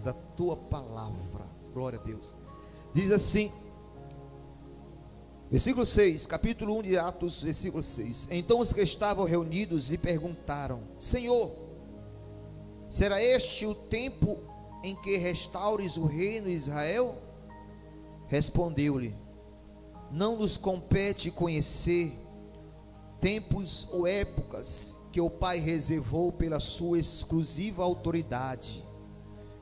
da tua palavra. Glória a Deus. Diz assim, versículo 6, capítulo 1 de Atos, versículo 6. Então os que estavam reunidos lhe perguntaram: Senhor, será este o tempo em que restaures o reino de Israel? Respondeu-lhe: não nos compete conhecer tempos ou épocas que o Pai reservou pela sua exclusiva autoridade.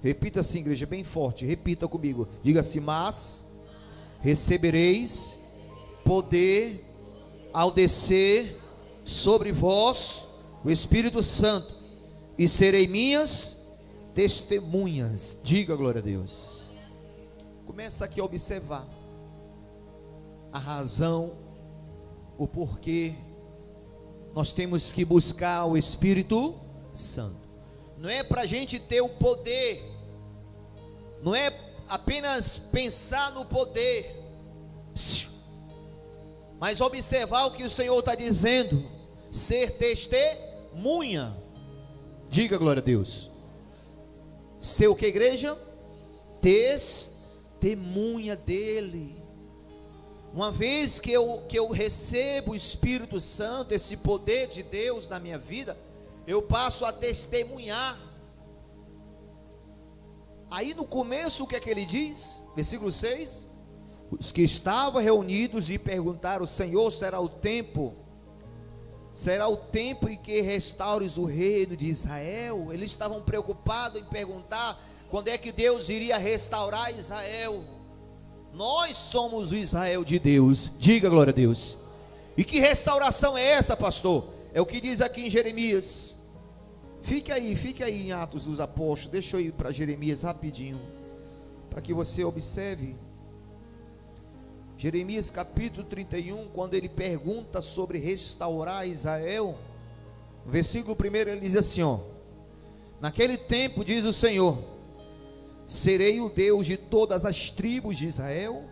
Repita assim, igreja, bem forte, repita comigo, diga assim: mas recebereis poder ao descer sobre vós o Espírito Santo, e serei minhas testemunhas. Diga glória a Deus. Começa aqui a observar a razão, o porquê nós temos que buscar o Espírito Santo. Não é para a gente ter o poder, não é apenas pensar no poder, mas observar o que o Senhor está dizendo: ser testemunha. Diga glória a Deus. Ser o que, igreja? Testemunha dele. Uma vez que eu recebo o Espírito Santo, esse poder de Deus na minha vida, eu passo a testemunhar. Aí no começo, o que é que ele diz? Versículo 6: os que estavam reunidos lhe perguntaram: Senhor, será o tempo em que restaures o reino de Israel? Eles estavam preocupados em perguntar quando é que Deus iria restaurar Israel. Nós somos o Israel de Deus. Diga glória a Deus. E que restauração é essa, pastor? É o que diz aqui em Jeremias. Fique aí em Atos dos Apóstolos. Deixa eu ir para Jeremias rapidinho, para que você observe. Jeremias capítulo 31, quando ele pergunta sobre restaurar Israel, versículo 1, ele diz assim, ó: naquele tempo, diz o Senhor, serei o Deus de todas as tribos de Israel,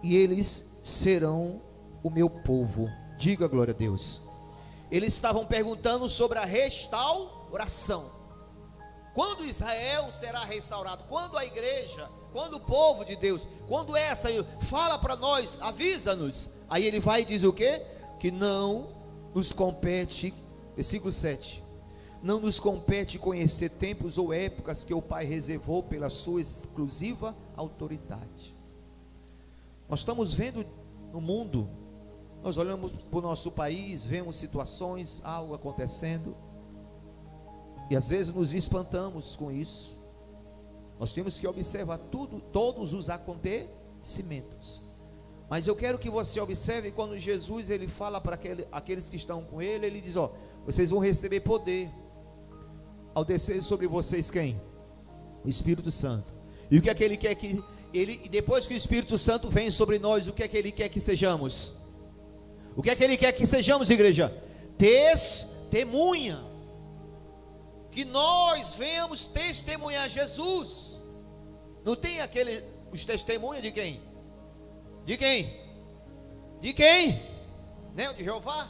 e eles serão o meu povo. Diga glória a Deus. Eles estavam perguntando sobre a restauração. Quando Israel será restaurado? Quando a igreja? Quando o povo de Deus? Quando é essa? Fala para nós, avisa-nos. Aí ele vai e diz o quê? Que não nos compete, versículo 7, não nos compete conhecer tempos ou épocas que o Pai reservou pela sua exclusiva autoridade. Nós estamos vendo no mundo, nós olhamos para o nosso país, vemos situações, algo acontecendo, e às vezes nos espantamos com isso. Nós temos que observar todos os acontecimentos. Mas eu quero que você observe quando Jesus ele fala para aqueles que estão com ele, ele diz, ó, vocês vão receber poder ao descer sobre vocês quem? O Espírito Santo. E o que é que ele quer que depois que o Espírito Santo vem sobre nós, o que é que ele quer que sejamos? O que é que ele quer que sejamos, igreja? Testemunha. Que nós venhamos testemunhar Jesus. Não tem os testemunhos de quem? De quem? De quem? Né? De Jeová.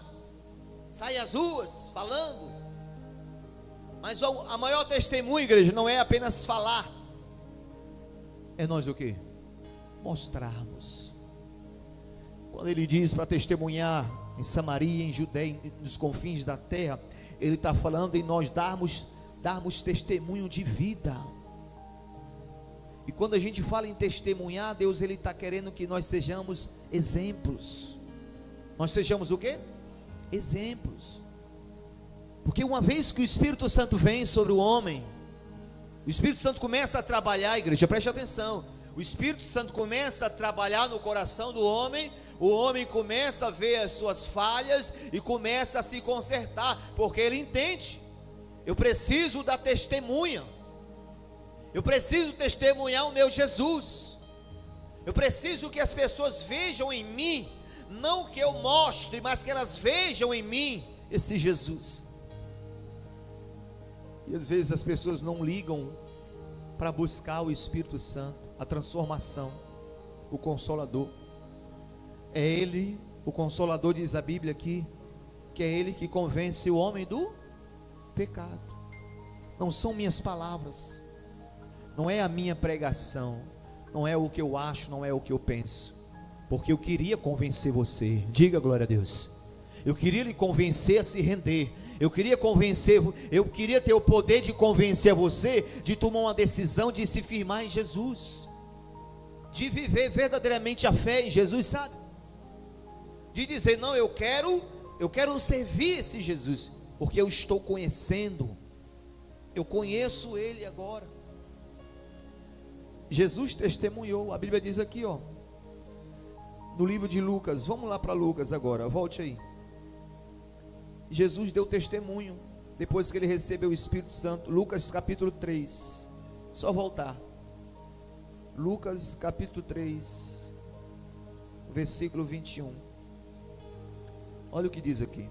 Sai às ruas falando. Mas a maior testemunha, igreja, não é apenas falar. É nós o quê? Mostrarmos. Quando ele diz para testemunhar em Samaria, em Judeia, nos confins da terra, ele está falando em nós darmos testemunho de vida. E quando a gente fala em testemunhar, Deus ele está querendo que nós sejamos exemplos. Nós sejamos o quê? Exemplos. Porque uma vez que o Espírito Santo vem sobre o homem, o Espírito Santo começa a trabalhar, igreja, preste atenção. O Espírito Santo começa a trabalhar no coração do homem. O homem começa a ver as suas falhas e começa a se consertar, porque ele entende: eu preciso da testemunha, eu preciso testemunhar o meu Jesus, eu preciso que as pessoas vejam em mim, não que eu mostre, mas que elas vejam em mim esse Jesus. E às vezes as pessoas não ligam para buscar o Espírito Santo, a transformação, o Consolador. É Ele, o Consolador, diz a Bíblia aqui, que é Ele que convence o homem do pecado. Não são minhas palavras, não é a minha pregação, não é o que eu acho, não é o que eu penso, porque eu queria convencer você. Diga glória a Deus. Eu queria lhe convencer a se render. Eu queria ter o poder de convencer você de tomar uma decisão de se firmar em Jesus, de viver verdadeiramente a fé em Jesus, sabe? De dizer, não, eu quero servir esse Jesus, porque eu estou conhecendo, eu conheço Ele agora. Jesus testemunhou, a Bíblia diz aqui, ó, no livro de Lucas, vamos lá para Lucas agora, volte aí. Jesus deu testemunho, depois que ele recebeu o Espírito Santo, Lucas capítulo 3, só voltar, Lucas capítulo 3, versículo 21, olha o que diz aqui,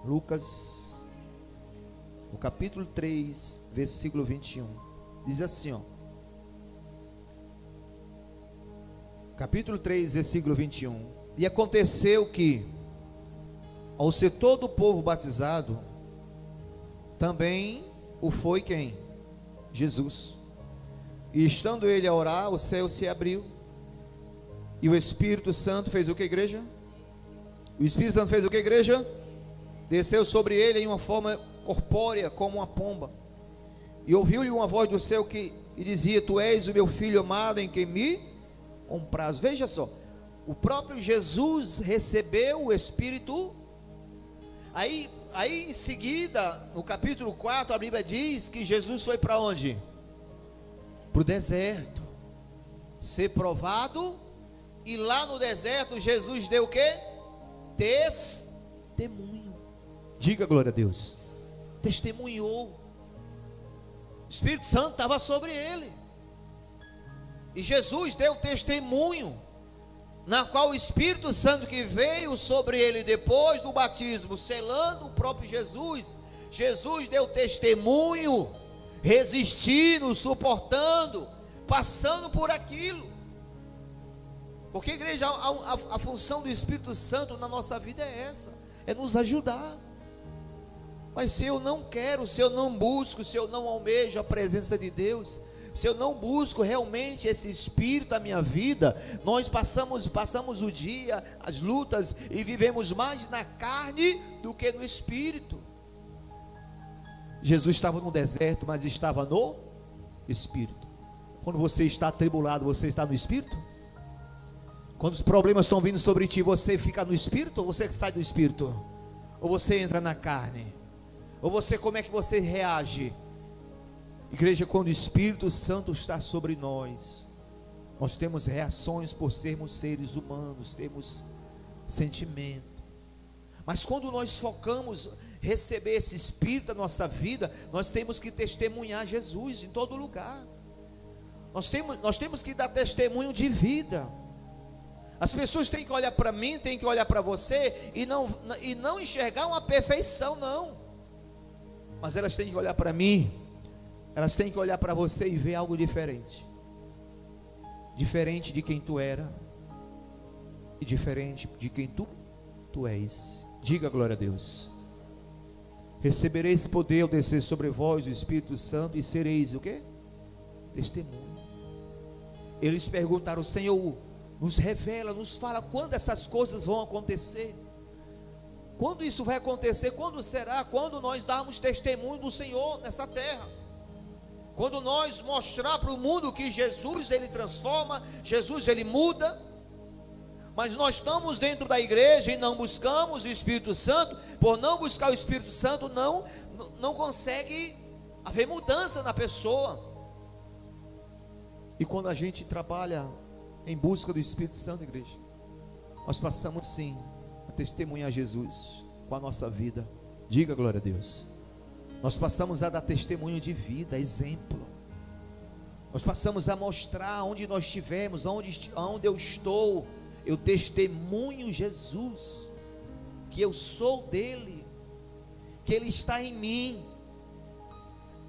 Lucas, no capítulo 3, versículo 21, diz assim, ó, capítulo 3, versículo 21, e aconteceu que, ao ser todo o povo batizado, também o foi quem? Jesus. E estando ele a orar, o céu se abriu, e o Espírito Santo fez o que, igreja? O Espírito Santo fez o que, igreja? Desceu sobre ele em uma forma corpórea, como uma pomba, e ouviu-lhe uma voz do céu que dizia, tu és o meu filho amado, em quem me comprazo. Veja só, o próprio Jesus recebeu o Espírito. Aí em seguida, no capítulo 4, a Bíblia diz que Jesus foi para onde? Para o deserto, ser provado. E lá no deserto, Jesus deu o quê? Testemunho. Diga glória a Deus. Testemunhou. O Espírito Santo estava sobre ele, e Jesus deu testemunho, na qual o Espírito Santo que veio sobre ele depois do batismo, selando o próprio Jesus, Jesus deu testemunho, resistindo, suportando, passando por aquilo, porque igreja, a função do Espírito Santo na nossa vida é essa, é nos ajudar. Mas se eu não quero, se eu não busco, se eu não almejo a presença de Deus, se eu não busco realmente esse Espírito na minha vida, nós passamos o dia, as lutas, e vivemos mais na carne do que no Espírito. Jesus estava no deserto, mas estava no Espírito. Quando você está atribulado, você está no Espírito? Quando os problemas estão vindo sobre ti, você fica no Espírito, ou você sai do Espírito? Ou você entra na carne? Ou você, como é que você reage? Igreja, quando o Espírito Santo está sobre nós, nós temos reações por sermos seres humanos, temos sentimento. Mas quando nós focamos receber esse Espírito na nossa vida, nós temos que testemunhar Jesus em todo lugar. Nós temos que dar testemunho de vida. As pessoas têm que olhar para mim, têm que olhar para você e não enxergar uma perfeição, não. Mas elas têm que olhar para mim, elas têm que olhar para você e ver algo diferente. Diferente de quem tu era e diferente de quem tu és. Diga glória a Deus. Recebereis poder ao descer sobre vós o Espírito Santo e sereis o quê? Testemunho. Eles perguntaram, Senhor, nos revela, nos fala quando essas coisas vão acontecer. Quando isso vai acontecer? Quando será? Quando nós darmos testemunho do Senhor nessa terra. Quando nós mostrar para o mundo que Jesus, Ele transforma, Jesus, Ele muda. Mas nós estamos dentro da igreja e não buscamos o Espírito Santo. Por não buscar o Espírito Santo, não consegue haver mudança na pessoa. E quando a gente trabalha em busca do Espírito Santo, igreja, nós passamos sim a testemunhar Jesus com a nossa vida. Diga glória a Deus. Nós passamos a dar testemunho de vida, exemplo. Nós passamos a mostrar onde nós estivermos, aonde eu estou, eu testemunho Jesus, que eu sou dele, que ele está em mim.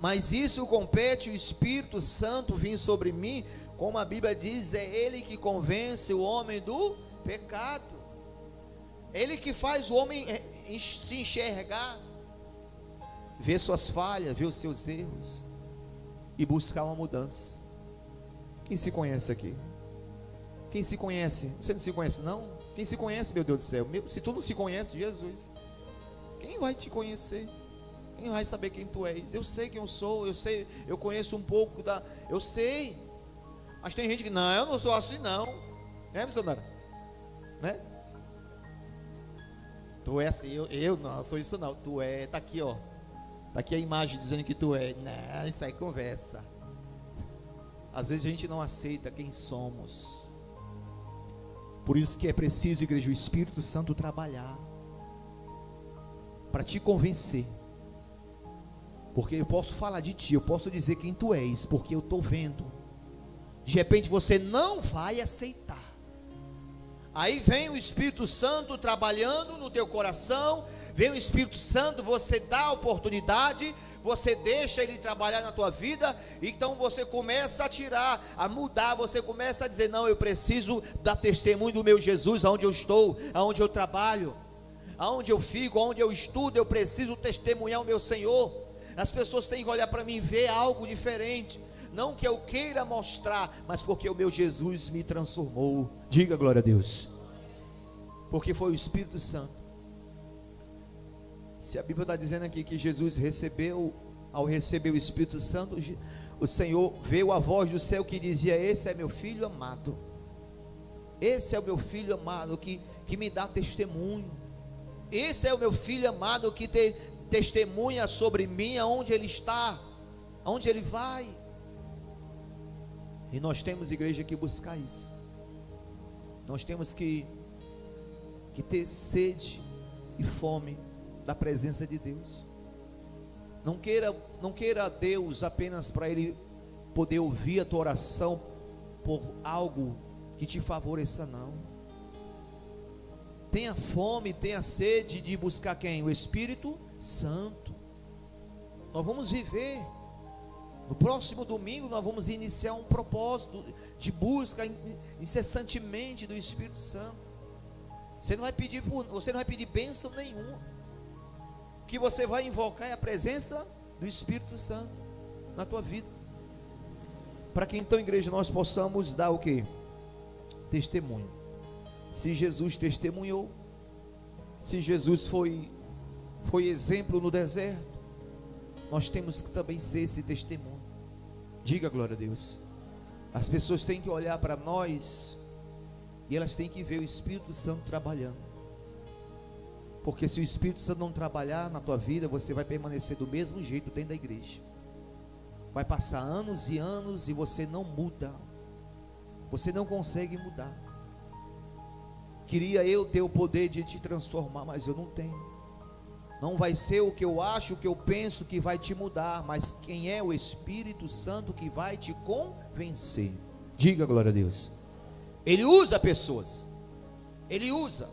Mas isso compete o Espírito Santo vir sobre mim, como a Bíblia diz, é ele que convence o homem do pecado. Ele que faz o homem se enxergar, ver suas falhas, ver os seus erros, e buscar uma mudança. Quem se conhece aqui? Quem se conhece? Você não se conhece não? Quem se conhece, meu Deus do céu? Se tu não se conhece, Jesus, quem vai te conhecer? Quem vai saber quem tu és? Eu sei quem eu sou, eu sei, eu conheço um pouco eu sei. Mas tem gente que, não, eu não sou assim não. Né, missionária? Né? Tu é assim, eu não sou isso não. Tu é, tá aqui ó. Tá aqui a imagem dizendo que tu é. Não, isso aí é conversa. Às vezes a gente não aceita quem somos. Por isso que é preciso, igreja, o Espírito Santo trabalhar para te convencer. Porque eu posso falar de ti, eu posso dizer quem tu és, porque eu estou vendo. De repente você não vai aceitar. Aí vem o Espírito Santo trabalhando no teu coração. Vem o Espírito Santo, você dá a oportunidade, você deixa ele trabalhar na tua vida. Então você começa a tirar, a mudar. Você começa a dizer, não, eu preciso dar testemunho do meu Jesus, aonde eu estou, aonde eu trabalho, aonde eu fico, aonde eu estudo. Eu preciso testemunhar o meu Senhor. As pessoas têm que olhar para mim e ver algo diferente. Não que eu queira mostrar, mas porque o meu Jesus me transformou. Diga glória a Deus. Porque foi o Espírito Santo. Se a Bíblia está dizendo aqui que Jesus recebeu, ao receber o Espírito Santo, o Senhor veio a voz do céu que dizia, esse é meu filho amado. Esse é o meu filho amado que me dá testemunho. Esse é o meu filho amado que testemunha sobre mim, aonde ele está, aonde ele vai. E nós temos, igreja, que buscar isso. Nós temos que ter sede e fome da presença de Deus. Não queira Deus apenas para Ele poder ouvir a tua oração por algo que te favoreça, não. Tenha fome, tenha sede de buscar quem? O Espírito Santo. Nós vamos viver. No próximo domingo nós vamos iniciar um propósito de busca incessantemente do Espírito Santo. Você não vai pedir bênção nenhuma. O que você vai invocar é a presença do Espírito Santo na tua vida. Para que então, igreja, nós possamos dar o quê? Testemunho. Se Jesus testemunhou, se Jesus foi exemplo no deserto, nós temos que também ser esse testemunho. Diga glória a Deus. As pessoas têm que olhar para nós e elas têm que ver o Espírito Santo trabalhando. Porque se o Espírito Santo não trabalhar na tua vida, você vai permanecer do mesmo jeito dentro da igreja. Vai passar anos e anos e você não muda. Você não consegue mudar. Queria eu ter o poder de te transformar, mas eu não tenho. Não vai ser o que eu acho, o que eu penso que vai te mudar, mas quem é o Espírito Santo que vai te convencer. Diga glória a Deus. Ele usa pessoas. Ele usa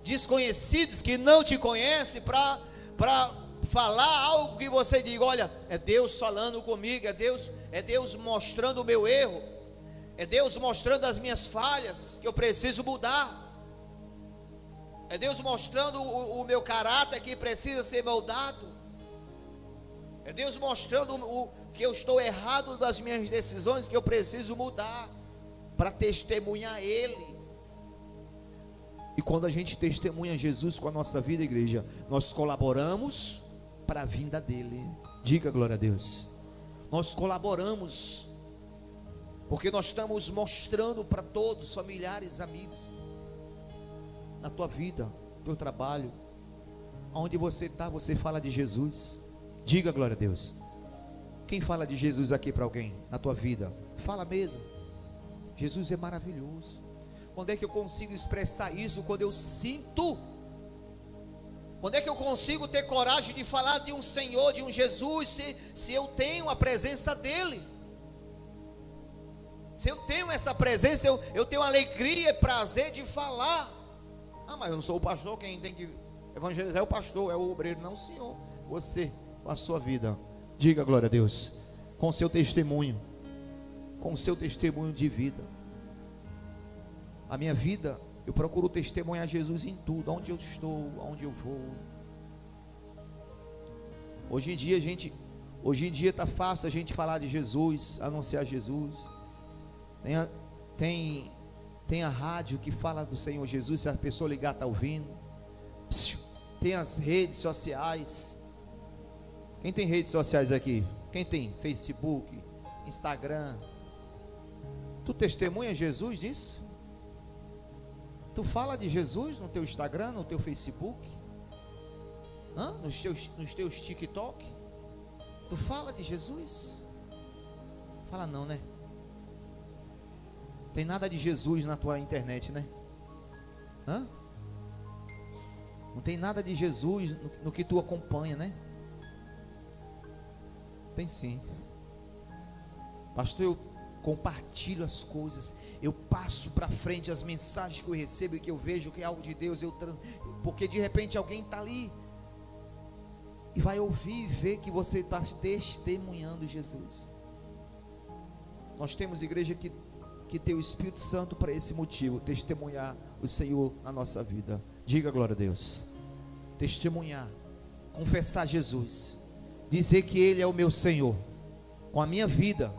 desconhecidos que não te conhecem para falar algo que você diga, olha, é Deus falando comigo, é Deus mostrando o meu erro, é Deus mostrando as minhas falhas que eu preciso mudar, é Deus mostrando o meu caráter que precisa ser moldado, é Deus mostrando o que eu estou errado das minhas decisões que eu preciso mudar, para testemunhar Ele. E quando a gente testemunha Jesus com a nossa vida, igreja, nós colaboramos para a vinda dele. Diga glória a Deus. Nós colaboramos, porque nós estamos mostrando para todos, familiares, amigos, na tua vida, no teu trabalho, onde você está, você fala de Jesus. Diga glória a Deus. Quem fala de Jesus aqui para alguém, na tua vida? Fala mesmo. Jesus é maravilhoso. Quando é que eu consigo expressar isso? Quando eu sinto. Quando é que eu consigo ter coragem de falar de um Senhor, de um Jesus, se eu tenho a presença dEle? Se eu tenho essa presença, eu tenho alegria e prazer de falar. Ah, mas eu não sou o pastor, quem tem que evangelizar é o pastor, é o obreiro. Não, senhor, você, com a sua vida. Diga glória a Deus, com o seu testemunho, com o seu testemunho de vida. A minha vida, eu procuro testemunhar Jesus em tudo, onde eu estou, onde eu vou. Hoje em dia Hoje em dia está fácil a gente falar de Jesus, anunciar Jesus. Tem a rádio que fala do Senhor Jesus, se a pessoa ligar está ouvindo. Tem as redes sociais. Quem tem redes sociais aqui? Quem tem? Facebook, Instagram. Tu testemunha Jesus disso? Tu fala de Jesus no teu Instagram, no teu Facebook? Nos teus TikTok? Tu fala de Jesus? Fala não, né? Tem nada de Jesus na tua internet, né? Não tem nada de Jesus no que tu acompanha, né? Tem sim. Pastor, eu compartilho as coisas, eu passo para frente as mensagens que eu recebo e que eu vejo que é algo de Deus, porque de repente alguém está ali e vai ouvir e ver que você está testemunhando Jesus. Nós temos igreja que tem o Espírito Santo para esse motivo, testemunhar o Senhor na nossa vida. Diga glória a Deus. Testemunhar, confessar Jesus, dizer que Ele é o meu Senhor, com a minha vida,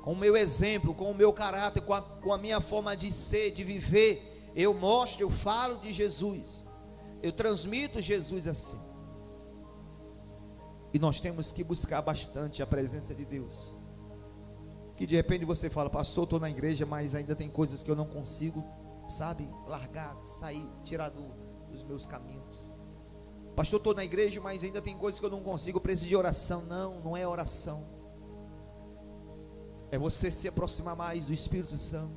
com o meu exemplo, com o meu caráter, com a minha forma de ser, de viver. Eu mostro, eu falo de Jesus, eu transmito Jesus assim. E nós temos que buscar bastante a presença de Deus. Que de repente você fala: pastor, estou na igreja, mas ainda tem coisas que eu não consigo, sabe, largar, sair, tirar dos meus caminhos. Pastor, estou na igreja, mas ainda tem coisas que eu não consigo, eu preciso de oração. Não é oração. É você se aproximar mais do Espírito Santo.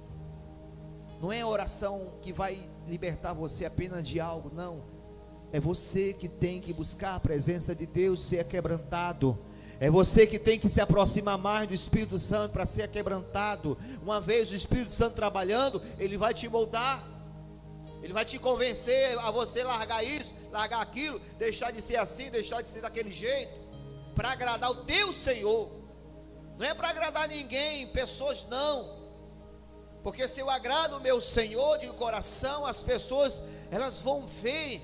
Não é oração que vai libertar você apenas de algo, não. É você que tem que buscar a presença de Deus, ser quebrantado. É você que tem que se aproximar mais do Espírito Santo para ser quebrantado. Uma vez o Espírito Santo trabalhando, ele vai te moldar. Ele vai te convencer a você largar isso, largar aquilo, deixar de ser assim, deixar de ser daquele jeito, para agradar o teu Senhor. Não é para agradar ninguém, pessoas não. Porque se eu agrado o meu Senhor de coração, as pessoas, elas vão ver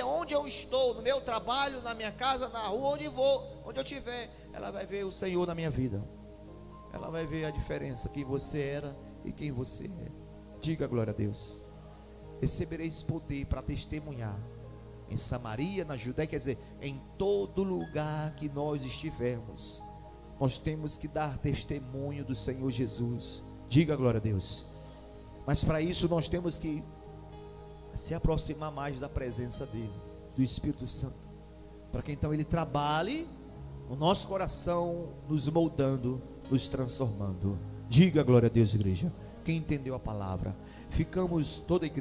onde eu estou, no meu trabalho, na minha casa, na rua, onde eu estiver. Ela vai ver o Senhor na minha vida. Ela vai ver a diferença, quem você era e quem você é. Diga glória a Deus. Recebereis poder para testemunhar em Samaria, na Judéia, quer dizer, em todo lugar que nós estivermos. Nós temos que dar testemunho do Senhor Jesus. Diga glória a Deus. Mas para isso nós temos que se aproximar mais da presença dele, do Espírito Santo, para que então ele trabalhe no nosso coração, nos moldando, nos transformando. Diga glória a Deus, igreja. Quem entendeu a palavra? Ficamos toda a igreja